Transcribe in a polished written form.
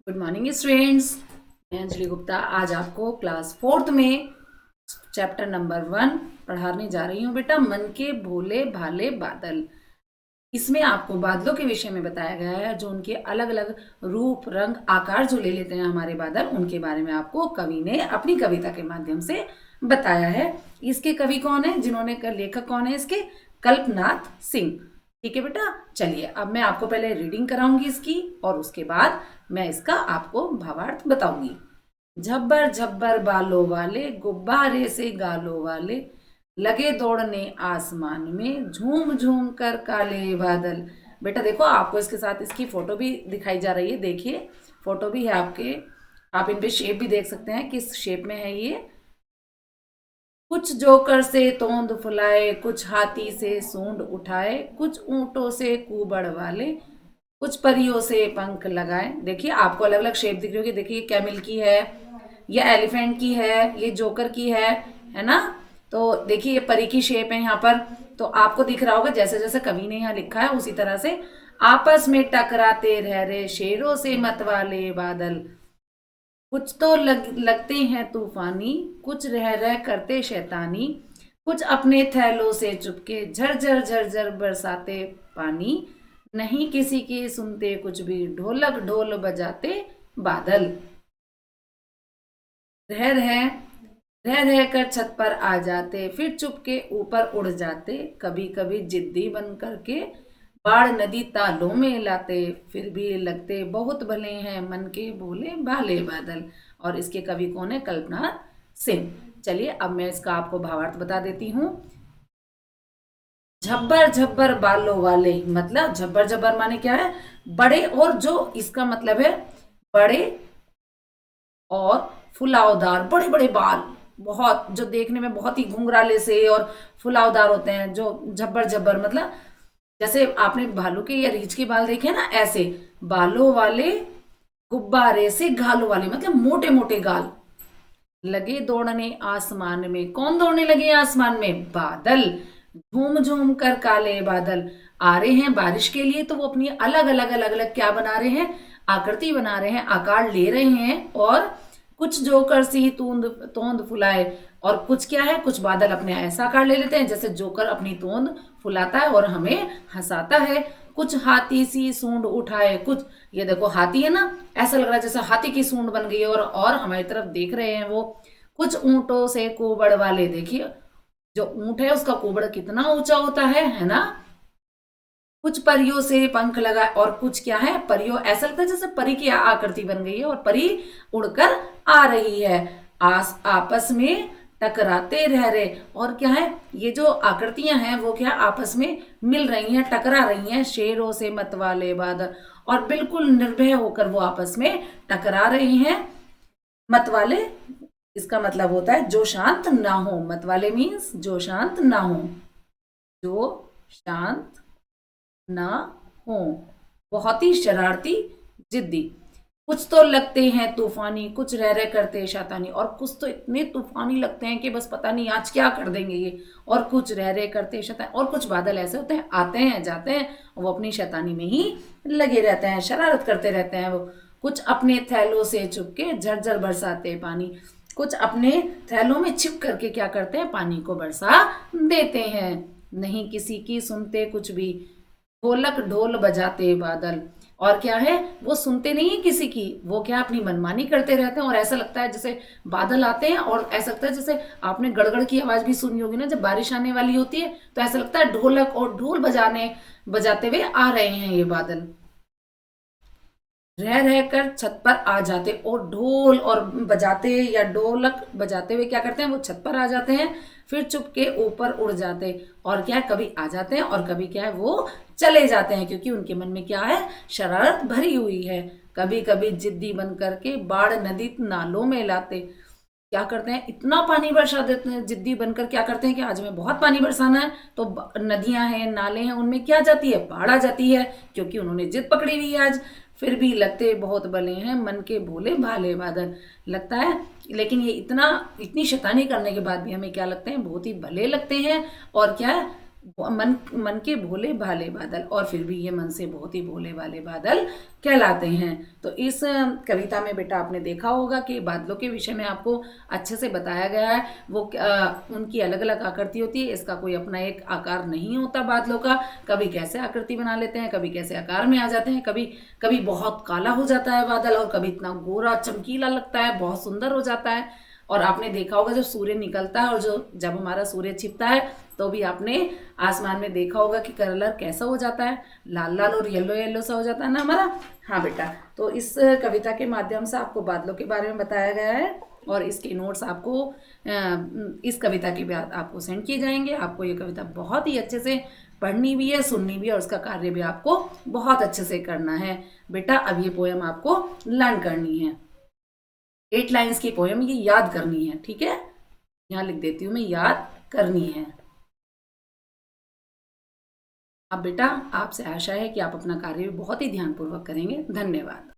Good morning students. मैं अंजलि गुप्ता आज आपको क्लास 4th में चैप्टर नंबर 1 पढ़ाने जा रही हूँ। बेटा, मन के भोले भाले बादल। इसमें आपको बादलों के विषय में बताया गया है, जो उनके अलग अलग रूप, रंग, आकार जो ले लेते हैं हमारे बादल, उनके बारे में आपको कवि ने अपनी कविता के माध्यम से बताया है। इसके कवि कौन है, जिन्होंने लेखक कौन है इसके? कल्पनाथ सिंह। ठीक है बेटा, चलिए अब मैं आपको पहले रीडिंग कराऊंगी इसकी, और उसके बाद मैं इसका आपको भावार्थ बताऊंगी। झब्बर झब्बर बालों वाले, गुब्बारे से गालों वाले, लगे दौड़ने आसमान में, झूम झूम कर काले बादल। बेटा देखो, आपको इसके साथ इसकी फोटो भी दिखाई जा रही है। देखिए, फोटो भी है आपके, आप इन पे शेप भी देख सकते हैं किस शेप में है ये। कुछ जोकर से तोंद फुलाए, कुछ हाथी से सूंड उठाए, कुछ ऊंटों से कुबड़ वाले, कुछ परियों से पंख लगाए। देखिए, आपको अलग अलग शेप दिख रही होगी। देखिए, कैमल की है, ये एलिफेंट की है, ये जोकर की है ना। तो देखिए, ये परी की शेप है यहाँ पर। तो आपको दिख रहा होगा, जैसे जैसे कवि ने यहाँ लिखा है उसी तरह से। आपस में टकराते रह रहे शेरों से मतवाले बादल, कुछ तो लगते हैं तूफानी, कुछ रह रह करते शैतानी, कुछ अपने थैलों से चुपके झरझर झरझर बरसाते पानी, नहीं किसी की सुनते कुछ भी, ढोलक ढोल बजाते बादल। रह रह रह रह कर छत पर आ जाते, फिर चुपके ऊपर उड़ जाते, कभी कभी जिद्दी बन करके बाढ़ नदी तालों में लाते, फिर भी लगते बहुत भले हैं मन के भोले भाले बादल। और इसके कवि कौन है? कल्पनाथ सिंह। चलिए अब मैं इसका आपको भावार्थ बता देती हूँ। झब्बर झब्बर बालों वाले, मतलब झब्बर झब्बर माने क्या है? बड़े, और जो इसका मतलब है बड़े और फुलावदार, बड़े बड़े बाल, बहुत, जो देखने में बहुत ही घुंघराले से और फुलावदार होते हैं। जो झब्बर झब्बर मतलब जैसे आपने भालू के या रीछ के बाल देखे ना, ऐसे बालों वाले, गुब्बारे से गालों वाले, मतलब मोटे मोटे गाल, लगे दौड़ने आसमान में। कौन दौड़ने लगे आसमान में? बादल। झूम झूम कर काले बादल आ रहे हैं बारिश के लिए, तो वो अपनी अलग अलग अलग अलग क्या बना रहे हैं? आकृति बना रहे हैं, आकार ले रहे हैं। और कुछ जोकर सी तोंद तोंद फुलाए, और कुछ क्या है, कुछ बादल अपने ऐसा आकार ले लेते हैं जैसे जोकर अपनी तोंद फुलाता है और हमें हंसाता है। कुछ हाथी सी सूंड उठाए, कुछ, ये देखो हाथी है ना, ऐसा लग रहा है जैसे हाथी की सूंड बन गई है और हमारी तरफ देख रहे हैं वो। कुछ ऊंटों से कोबड़ वाले, देखिए जो ऊंट है उसका कोबड़ कितना ऊंचा होता है ना। कुछ परियों से पंख लगा, और कुछ क्या है, परियों, ऐसा लगता है जैसे परी की आकृति बन गई है और परी उड़कर आ रही है। आपस में टकराते रह रहे, और क्या है, ये जो आकृतियां हैं वो क्या आपस में मिल रही हैं, टकरा रही हैं, शेरों से मतवाले बादल, और बिल्कुल निर्भय होकर वो आपस में टकरा रही हैं। मतवाले, इसका मतलब होता है जो शांत ना हो। मतवाले मीन्स जो शांत ना हो, जो शांत ना हो, बहुत ही शरारती, जिद्दी। कुछ तो लगते हैं तूफानी, कुछ रह रह करते शैतानी, और कुछ तो इतने तूफानी लगते हैं कि बस पता नहीं आज क्या कर देंगे ये। और कुछ रह रह करते शैतानी, और कुछ बादल ऐसे होते हैं, आते हैं जाते हैं, वो अपनी शैतानी में ही लगे रहते हैं, शरारत करते रहते हैं वो। कुछ अपने थैलों से चुपके झरझर बरसाते पानी, कुछ अपने थैलों में छिप करके क्या करते हैं? पानी को बरसा देते हैं। नहीं किसी की सुनते कुछ भी, ढोलक ढोल बजाते बादल। और क्या है, वो सुनते नहीं है किसी की, वो क्या अपनी मनमानी करते रहते हैं। और ऐसा लगता है जैसे बादल आते हैं, और ऐसा लगता है जैसे आपने गड़गड़ की आवाज भी सुनी होगी ना, जब बारिश आने वाली होती है तो ऐसा लगता है ढोलक और ढोल बजाते हुए आ रहे हैं ये बादल। रह रह कर छत पर आ जाते, और ढोल और बजाते या ढोलक बजाते हुए क्या करते हैं, वो छत पर आ जाते हैं, फिर चुपके ऊपर उड़ जाते। और क्या है, कभी आ जाते हैं और कभी क्या है वो चले जाते हैं, क्योंकि उनके मन में क्या है, शरारत भरी हुई है। कभी कभी जिद्दी बन करके बाढ़ नदी नालों में लाते, क्या करते हैं, इतना पानी बरसा देते हैं, जिद्दी बनकर क्या करते हैं कि आज हमें बहुत पानी बरसाना है, तो नदियां हैं, नाले हैं, उनमें क्या जाती है, बाढ़ आ जाती है, क्योंकि उन्होंने जिद पकड़ी हुई है आज। फिर भी लगते बहुत भले हैं मन के भोले भाले बादल, लगता है, लेकिन ये इतनी शैतानी करने के बाद भी हमें क्या लगते हैं, बहुत ही भले लगते हैं। और क्या है, मन मन के भोले भाले बादल, और फिर भी ये मन से बहुत ही भोले भाले बादल कहलाते हैं। तो इस कविता में बेटा आपने देखा होगा कि बादलों के विषय में आपको अच्छे से बताया गया है। वो उनकी अलग अलग आकृति होती है, इसका कोई अपना एक आकार नहीं होता बादलों का। कभी कैसे आकृति बना लेते हैं, कभी कैसे आकार में आ जाते हैं, कभी कभी बहुत काला हो जाता है बादल, और कभी इतना गोरा चमकीला लगता है, बहुत सुंदर हो जाता है। और आपने देखा होगा जब सूर्य निकलता है और जब हमारा सूर्य छिपता है, तो भी आपने आसमान में देखा होगा कि कलर कैसा हो जाता है, लाल लाल और येलो येलो सा हो जाता है ना हमारा। हाँ बेटा, तो इस कविता के माध्यम से आपको बादलों के बारे में बताया गया है, और इसके नोट्स आपको इस कविता के बाद आपको सेंड किए जाएंगे। आपको ये कविता बहुत ही अच्छे से पढ़नी भी है, सुननी भी है, और उसका कार्य भी आपको बहुत अच्छे से करना है बेटा। अब ये पोएम आपको लर्न करनी है, 8 लाइन्स की पोएम, ये याद करनी है, ठीक है। यहाँ लिख देती हूँ मैं, याद करनी है। अब बेटा आपसे आशा है कि आप अपना कार्य भी बहुत ही ध्यानपूर्वक करेंगे। धन्यवाद।